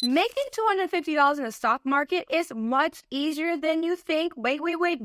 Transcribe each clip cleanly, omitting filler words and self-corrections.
Making $250 in the stock market is much easier than you think. Wait,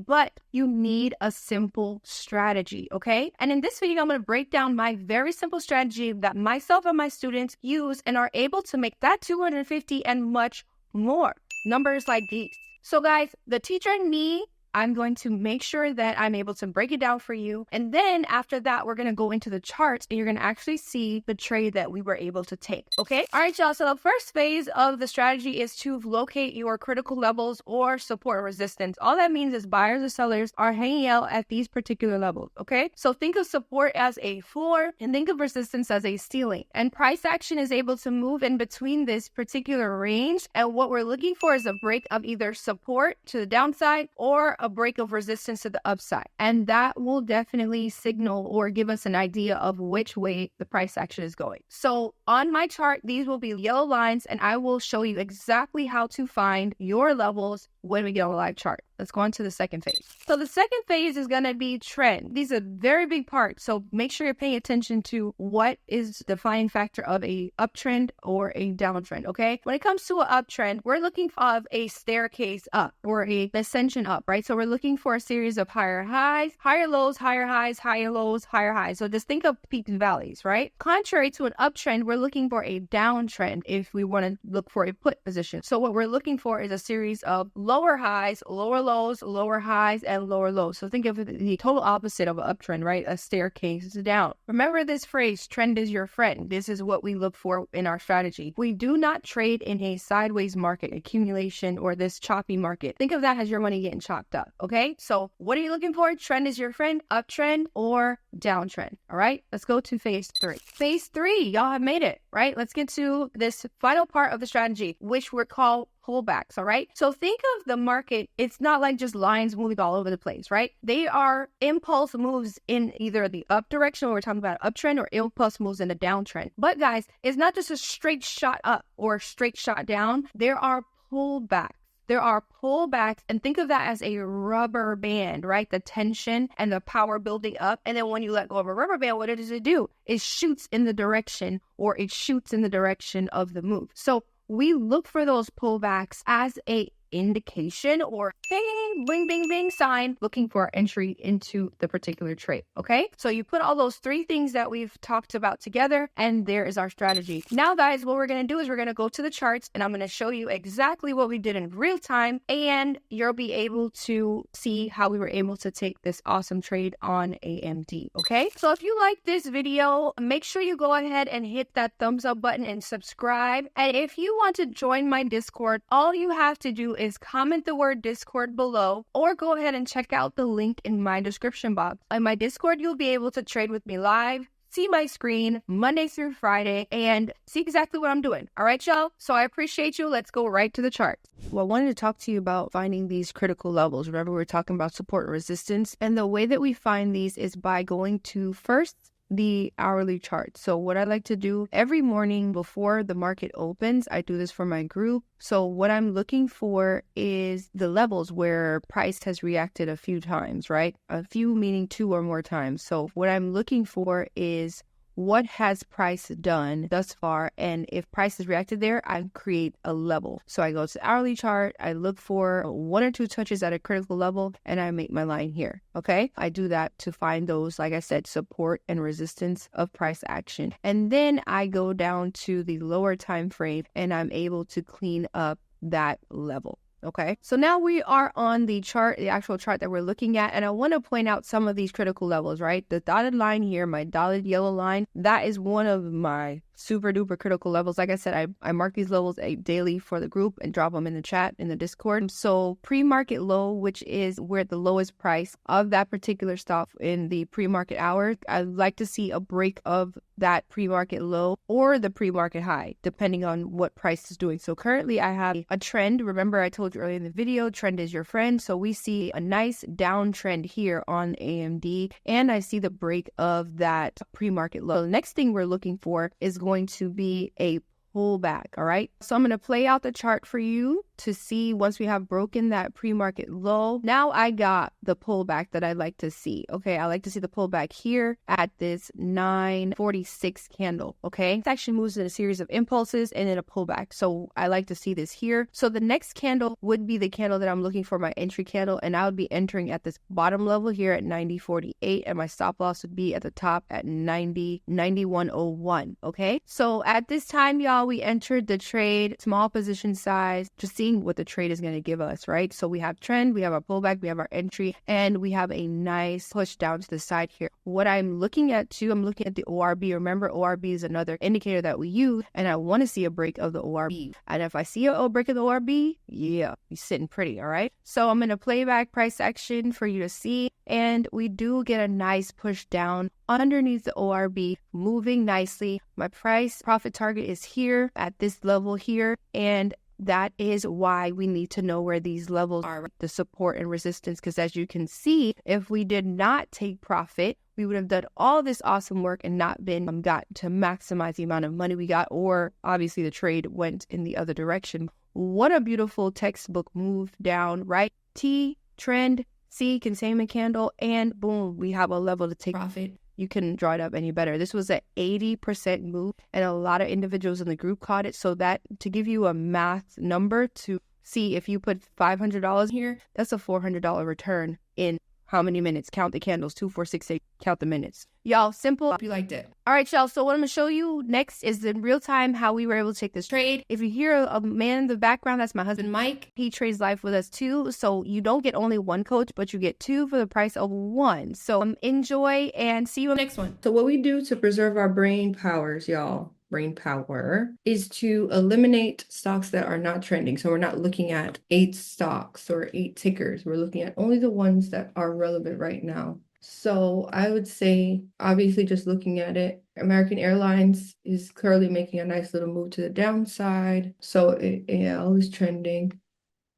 but you need a simple strategy, okay? And in this video, I'm going to break down my very simple strategy that myself and my students use and are able to make that $250 and much more. Numbers like these. So guys, the teacher and me, I'm going to make sure that I'm able to break it down for you. And then after that, we're going to go into the charts and you're going to actually see the trade that we were able to take. Okay. All right, y'all. So the first phase of the strategy is to locate your critical levels or support resistance. All that means is buyers or sellers are hanging out at these particular levels. Okay. So think of support as a floor and think of resistance as a ceiling. And price action is able to move in between this particular range. And what we're looking for is a break of either support to the downside or a break of resistance to the upside. And that will definitely signal or give us an idea of which way the price action is going. So on my chart, these will be yellow lines and I will show you exactly how to find your levels when we get on the live chart. Let's go on to the second phase. So the second phase is going to be trend. These are very big parts. So make sure you're paying attention to what is the defining factor of a uptrend or a downtrend. Okay. When it comes to an uptrend, we're looking for a staircase up or a ascension up, right? So we're looking for a series of higher highs, higher lows, higher highs, higher lows, higher highs. So just think of peaks and valleys, right? Contrary to an uptrend, we're looking for a downtrend if we want to look for a put position. So what we're looking for is a series of lower highs, lower lows, lower highs, and lower lows. So think of the total opposite of an uptrend, right? A staircase down. Remember this phrase, trend is your friend. This is what we look for in our strategy. We do not trade in a sideways market, accumulation, or this choppy market. Think of that as your money getting chopped up, okay? So what are you looking for? Trend is your friend, uptrend or downtrend, all right? Let's go to phase 3. Phase 3, y'all have made it, right? Let's get to this final part of the strategy, which we're called pullbacks, all right? So think of the market, it's not like just lines moving all over the place, right? They are impulse moves in either the up direction, or we're talking about uptrend, or impulse moves in the downtrend. But guys, it's not just a straight shot up or a straight shot down. There are pullbacks. There are pullbacks, and think of that as a rubber band, right? The tension and the power building up. And then when you let go of a rubber band, what does it do? It shoots in the direction, or it shoots in the direction of the move. So we look for those pullbacks as a indication or hey, bing, bing, bing sign looking for entry into the particular trade. Okay. So you put all those three things that we've talked about together and there is our strategy. Now guys, what we're going to do is we're going to go to the charts and I'm going to show you exactly what we did in real time and you'll be able to see how we were able to take this awesome trade on AMD. Okay. So if you like this video, make sure you go ahead and hit that thumbs up button and subscribe. And if you want to join my Discord, all you have to do is comment the word Discord below or go ahead and check out the link in my description box. On my Discord, you'll be able to trade with me live, see my screen Monday through Friday, and see exactly what I'm doing. All right, y'all? So I appreciate you. Let's go right to the chart. Well, I wanted to talk to you about finding these critical levels. Remember, we were talking about support and resistance. And the way that we find these is by going to first the hourly chart. So what I like to do every morning before the market opens, I do this for my group. So what I'm looking for is the levels where price has reacted a few times, right? A few meaning 2 or more times. So what I'm looking for is what has price done thus far? And if price has reacted there, I create a level. So I go to the hourly chart, I look for 1 or 2 touches at a critical level, and I make my line here. Okay. I do that to find those, like I said, support and resistance of price action. And then I go down to the lower time frame and I'm able to clean up that level. Okay, so now we are on the chart, the actual chart that we're looking at, and I want to point out some of these critical levels, right? The dotted line here, my dotted yellow line, that is one of my super duper critical levels. Like I said, I mark these levels daily for the group and drop them in the chat in the Discord. So pre-market low, which is where the lowest price of that particular stock in the pre-market hour, I'd like to see a break of that pre-market low or the pre-market high, depending on what price is doing. So currently I have a trend. Remember, I told you earlier in the video, trend is your friend. So we see a nice downtrend here on AMD, and I see the break of that pre-market low. The next thing we're looking for is going to be a pullback. All right. So I'm going to play out the chart for you to see once we have broken that pre-market low. Now I got the pullback that I'd like to see. Okay, I like to see the pullback here at this 946 candle. Okay, it actually moves in a series of impulses and then a pullback. So I like to see this here. So the next candle would be the candle that I'm looking for, my entry candle, and I would be entering at this bottom level here at 90.48, and my stop loss would be at the top at 91.01. Okay, so at this time, y'all, we entered the trade, small position size, just seeing what the trade is going to give us, right? So we have trend, we have our pullback, we have our entry, and we have a nice push down to the side here. What I'm looking at too, I'm looking at the ORB. Remember, ORB is another indicator that we use, and I want to see a break of the ORB. And if I see a break of the ORB, yeah, he's sitting pretty, all right? So I'm going to play back price action for you to see, and we do get a nice push down underneath the ORB, moving nicely. My price profit target is here at this level here, and that is why we need to know where these levels are, the support and resistance, because as you can see, if we did not take profit, we would have done all this awesome work and not been got to maximize the amount of money we got, or obviously the trade went in the other direction. What a beautiful textbook move down, right? T, trend, C, containment candle, and boom, we have a level to take profit. You couldn't draw it up any better. This was an 80% move, and a lot of individuals in the group caught it. So that, to give you a math number to see, if you put $500 here, that's a $400 return in how many minutes? Count the candles, 2, 4, 6, 8, count the minutes. Y'all, simple. Hope you liked it. All right, y'all. So what I'm going to show you next is in real time how we were able to take this trade. If you hear a man in the background, that's my husband, Mike. He trades live with us too. So you don't get only one coach, but you get two for the price of one. So enjoy and see you in the next one. So what we do to preserve our brain powers, y'all, brain power, is to eliminate stocks that are not trending. So we're not looking at 8 stocks or 8 tickers. We're looking at only the ones that are relevant right now. So I would say, obviously, just looking at it, American Airlines is currently making a nice little move to the downside. So AL is trending.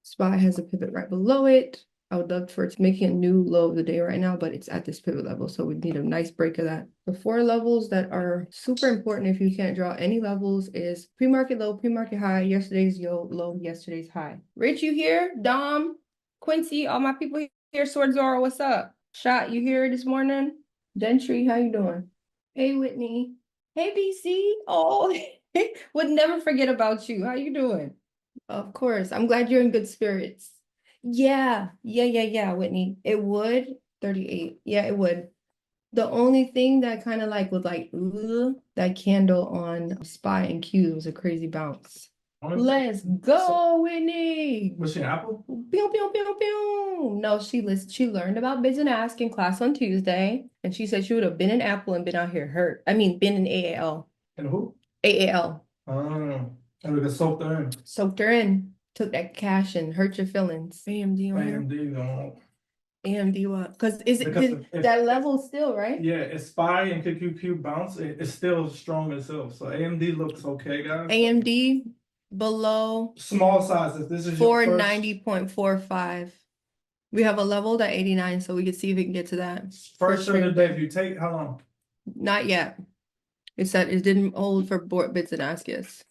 SPY has a pivot right below it. I would love for it to making a new low of the day right now, but it's at this pivot level. So we need a nice break of that. The 4 levels that are super important if you can't draw any levels is pre-market low, pre-market high, yesterday's low, yesterday's high. Rich, you here? Dom, Quincy, all my people here. Sword Zora, what's up? Shot, you here this morning? Gentry, how you doing? Hey, Whitney. Hey, BC. Oh, would never forget about you. How you doing? Of course. I'm glad you're in good spirits. Yeah, Whitney. It would. 38. Yeah, it would. The only thing that kind of like was like, ugh, that candle on SPY and Q was a crazy bounce. Let's go, Whitney. Was she an Apple? Pew, pew, pew, pew. No, she learned about Biz and Ask in class on Tuesday, and she said she would have been in Apple and been out here hurt. I mean, been in AAL. And who? AAL. Oh, and we got soaked her in. Soaked her in. Took that cash and hurt your feelings. AMD on here. AMD don't. AMD what? Because that level still, right? Yeah, it's SPY and QQQ bounce. It's still strong itself. So AMD looks okay, guys. AMD below small sizes. This is 490.45. We have a level at 89, so we can see if we can get to that. First trade of the day. If you take, how long? Not yet. It said it didn't hold for Bits and Ask. Yes,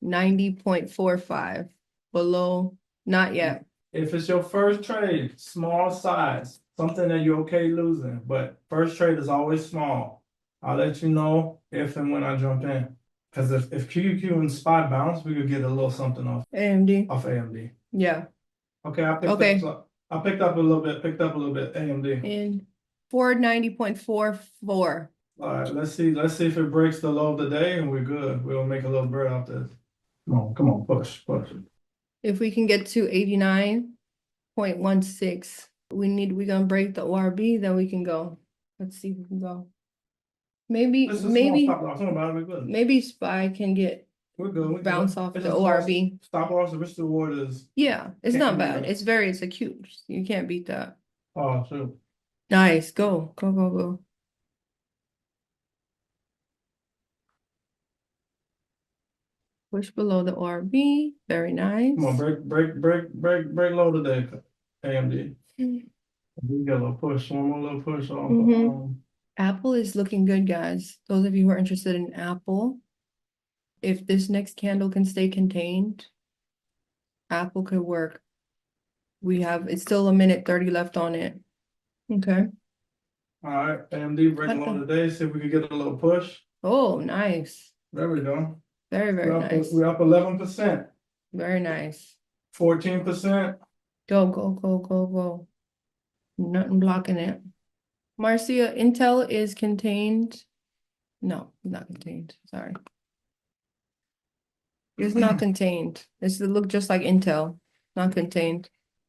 90.45 below. Not yet. If it's your first trade, small size, something that you're okay losing, but first trade is always small. I'll let you know if and when I jump in. Because if QQQ and SPY bounce, we could get a little something off AMD. Off AMD. Yeah. Okay, I picked up a little bit, AMD. And 490.44. All right, let's see if it breaks the low of the day and we're good. We'll make a little bread off this. Come on, push. If we can get to 89.16, we're gonna break the ORB, then we can go. Let's see if we can go. Maybe SPY can get we're good. bounce off the ORB. Stop loss, the risk reward is it's not bad. It's acute. You can't beat that. Oh, true. Nice. Go. Push below the ORB. Very nice. Come on, break low today, AMD. We got a little push, one more little push on. Apple is looking good, guys. Those of you who are interested in Apple, if this next candle can stay contained, Apple could work. It's still a minute 30 left on it. Okay. All right, AMD breaking What low the- today. See if we can get a little push. Oh, nice. There we go. Very, very nice. We're up 11%, Very nice. 14%. Go, go, go, go, go. Nothing blocking it. Marcia, Intel is contained. No, not contained. Sorry. It's not contained. It look just like Intel. Not contained.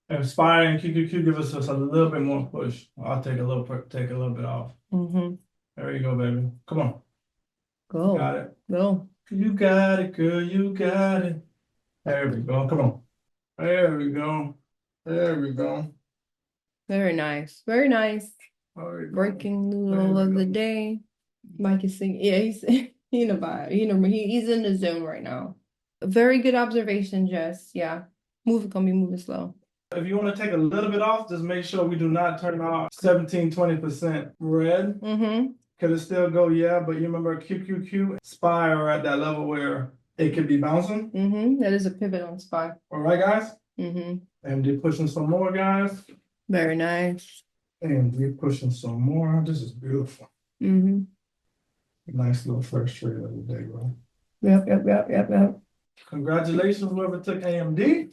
If SPY and QQQ give us just a little bit more push, I'll take a little bit off. Mm-hmm. There you go, baby. Come on. Go. Got it. Go. You got it, girl. You got it. There we go. Come on. There we go. There we go. Very nice. Very nice. There we go. Breaking There noodle we of the go. day. Mike is singing. Yeah, he's he in a vibe. He's in the zone right now. Very good observation, Jess. Yeah. Gonna be moving slow. If you want to take a little bit off, just make sure we do not turn off 17-20% red. Mm-hmm. Could it still go? Yeah, but you remember QQQ, SPY are at that level where it could be bouncing. Mm-hmm. That is a pivot on SPY. All right, guys. Mm-hmm. AMD pushing some more, guys. Very nice. AMD pushing some more. This is beautiful. Mm-hmm. Nice little first trade of the day, bro. Yep. Congratulations, whoever took AMD.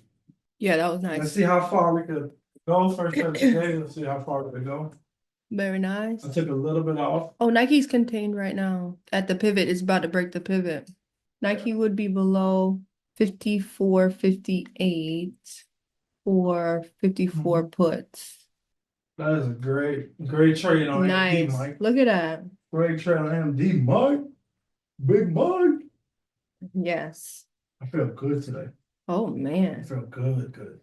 Yeah, that was Let's nice. see how far we could go. First trade of the day. Let's see how far we could go. Very nice. I took a little bit off. Oh, Nike's contained right now. At the pivot, it's about to break the pivot. Nike would be below 54.58 for 54 puts. That is a great trade on AMD, Nice. Mike. Look at that. Great trade on AMD, Mike. Big Mike. Yes. I feel good today. Oh, I man. feel good.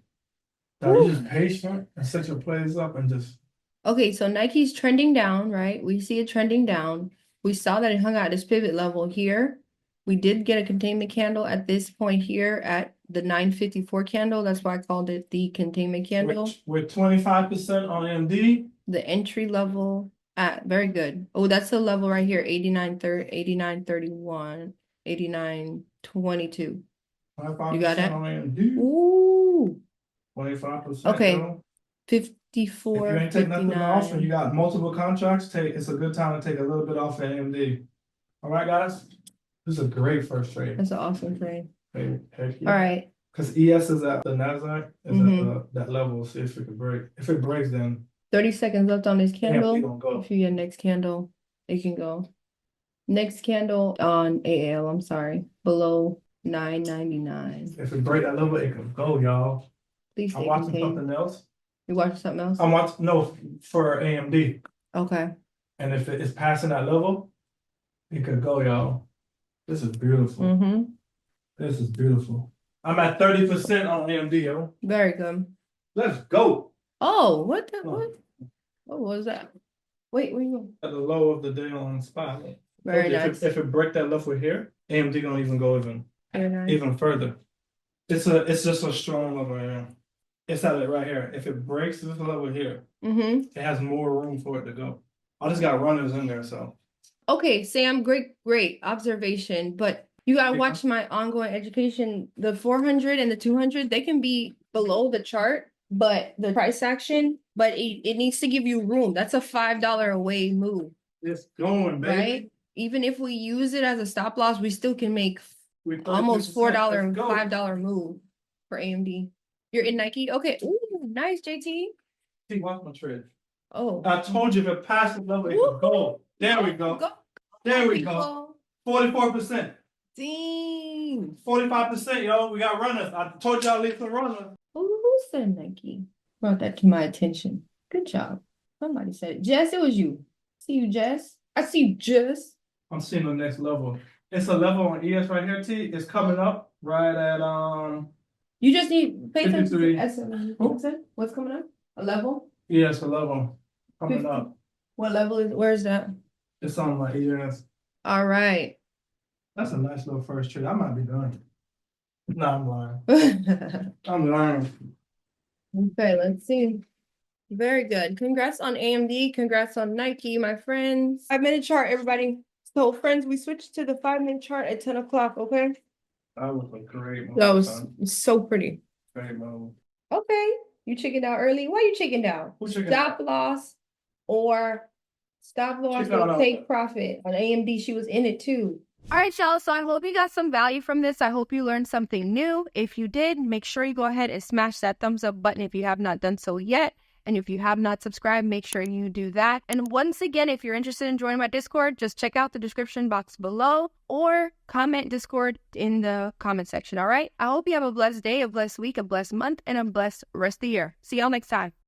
Now you're just patient and set your plays up and just. Okay, so Nike's trending down, right? We see it trending down. We saw that it hung out this pivot level here. We did get a containment candle at this point here at the 954 candle. That's why I called it the containment candle. With 25% on AMD. The entry level at very good. Oh, that's the level right here, 89.31, 89.22. 25% You got it? on AMD. Ooh. 25%. Okay. Yo. 54, If you ain't taking nothing off and 59. you got multiple contracts, it's a good time to take a little bit off at AMD. All right, guys. This is a great first trade. That's an awesome trade. Heck yeah. All right. Because ES is at the NASDAQ, is at that level. See if it could break. If it breaks, then 30 seconds left on this candle. AMD gonna go. If you get next candle, it can go. Next candle on AL, I'm sorry, below 9.99. If it break that level, it can go, y'all. Please I'm stay watching contained. something else. You watching something else? I'm watching for AMD. Okay. And if it is passing that level, it could go, y'all. This is beautiful. Mm-hmm. This is beautiful. I'm at 30% on AMD, yo. Very good. Let's go. Oh, what the Oh. what was that? Wait, where you going? At the low of the day on spot. Very If nice. it break that level here, AMD gonna even go Very nice. even further. It's just a strong level here. It's at it right here. If it breaks this level here, Mm-hmm. it has more room for it to go. I just got runners in there, so Okay, Sam, great observation. But you gotta Okay. watch my ongoing education. The 400 and the 200, they can be below the chart, but the price action, but it needs to give you room. That's a $5 away move, it's going, baby. right? Even if we use it as a stop loss, we still can make We 30%. almost $4 and Let's go. $5 move for AMD. You're in Nike? Okay. Ooh, nice, JT. See, watch my trade. Oh. I told you if it passes level, it could go. There we go. There we go. 44%. Dang. 45%, yo. We got runners. I told y'all leave the runner. Who said Nike? Brought that to my attention. Good job. Somebody said it. Jess, it was you. See you, Jess. I see you, Jess. I'm seeing the next level. It's a level on ES right here, T. It's coming up right at You just need pay attention 53. to SM. What's coming up? A level? Yeah, it's a level coming 50. up. What level is where's that? It's on my ES. All right. That's a nice little first trade. I might be done. No, I'm lying. Okay, I'm lying. let's see. Very good. Congrats on AMD. Congrats on Nike, my friends. 5-minute chart, everybody. So, friends, we switched to the 5-minute chart at 10 o'clock, okay? That was a great one. That was so pretty. Trade mode. Okay, you chickened out early. Why you chickened out? Who chickened Stop loss or stop loss Chicken out or of- take profit. On AMD, she was in it too. All right, y'all. So I hope you got some value from this. I hope you learned something new. If you did, make sure you go ahead and smash that thumbs up button if you have not done so yet. And if you have not subscribed, make sure you do that. And once again, if you're interested in joining my Discord, just check out the description box below or comment Discord in the comment section, all right? I hope you have a blessed day, a blessed week, a blessed month, and a blessed rest of the year. See y'all next time.